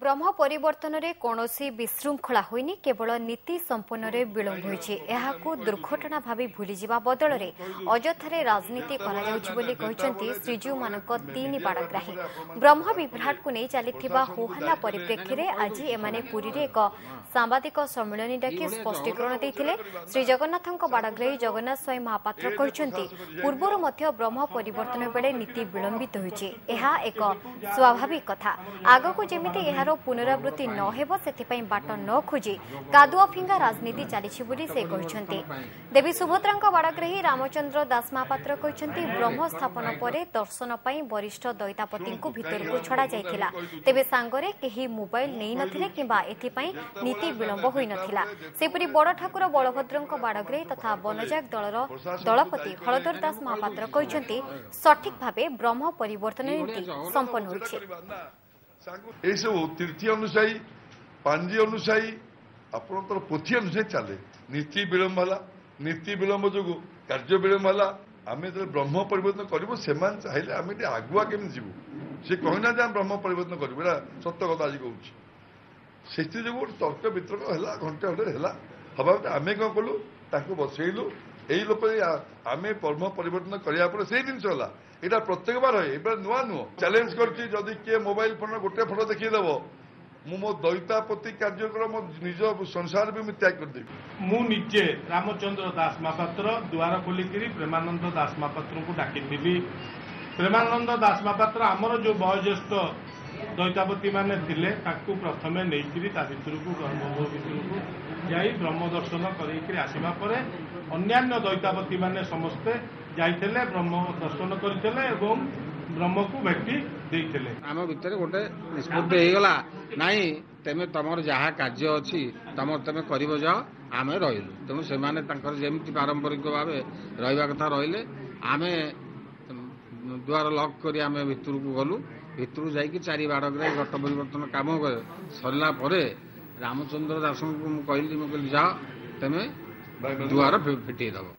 ब्रह्म परिवर्तन रे कोनोसी विशृंखला होइनी केवल नीति संपन्न रे विलंब होइछि। एहाकू दुर्घटना भाबी भूली जिबा बदल रे अजथारे राजनीति करा जाउछि बोली कहिसंती श्रीजीव मानक तीन बाड़ग्राही। ब्रह्म विभ्राट को नहीं चलीथिबा होहल्ला परिप्रेक्षी रे आज एमाने पुरी रे एक सांबादिक सम्मेलन डाकी स्पष्टीकरण देथिले। श्री जगन्नाथଙ୍କ बाड़ग्राही जगन्नाथ स्वाई महापात्र कहिसंती पूर्वरु मध्य ब्रह्म परिवर्तन बेले नीति विलंबित होइछि। एहा एक स्वाभाविक कथा। आगको जेमिति एहारो पुनरावृत्ति न हेबो सेथिपई बाट न खोजी कादुआ फिंगा राजनीति चलीछि बोली से कहिसंती। देवी सुभद्राଙ୍କ बाड़ग्राही रामचंद्र दास महापात्र कहिसंती ब्रह्म स्थापन परे दर्शन पई वरिष्ठ दैतापतिଙ୍କୁ भितरକୁ छड़ा जायथिला। तेबे सांगरे केही मोबाइल नै नथिले किंबा एथिपई नीति विलंब होई नथिला। सेपरि बड़ ठाकुर बलभद्रଙ୍କ बाड़ग्राही तथा वनजाग दलर दलपति हलधर दास महापात्र कहिसंती सठिक भाबे ब्रह्म परिवर्तन नीति संपन्न होइछि। ये सब तीर्थी अनुसायी पांजी अनुसायी आपणकर पोथी अनुसायी चले। नीति विलंब है, नीति विलंब जो कार्य विलंब है। आम जो ब्रह्म परिवर्तन करूँ से चाहिए आम आगुआ केमी जीवु सी कहना जे ब्रह्म परिवर्तन करूँ सत्य कथा आज कहूँ से जो तर्क वितर्क है घंटे घंटे है हवा आम कौन कलु बसैलु यही लोक आम ब्रह्म परिवर्तन कराया से जिन यहाँ प्रत्येक बार है नुआ नुह चैलेंज करी किए मोबाइल फोन गोटे फोटो देखीदेव मो दैतापति कार्यक्रम निज संसार भी त्याग करदेवी। मुझे रामचंद्र दास महापात्र द्वार खोलिकी प्रेमानंद दास महापात्र को डाकी प्रेमानंद दास महापात्र आमर जो वयोज्येष्ठ दैतापति माने थिले ताकू प्रथमे नहीं भितर को गर्भगृह भितर को जाई ब्रह्म दर्शन कर आसवा पर अन्यान्य दैतापति माने समस्ते जाइले ब्रह्म दर्शन करते ब्रह्म को भेटी देइथिले। आम भितर गोटे निष्पत्ति होगला नाई तेमे तमर जहाँ कार्य अच्छी तमे कर जाओ आम रहीलु तेणु से जमी पारंपरिक भाव रहा कथा रहिले आम द्वार लक कर भितर को गलु भितर जाकि चारि बाड़ग्राही घट परिवर्तन काम सरला रामचंद्र दास को कहली जाओ तेमे द्वार फिटेदब।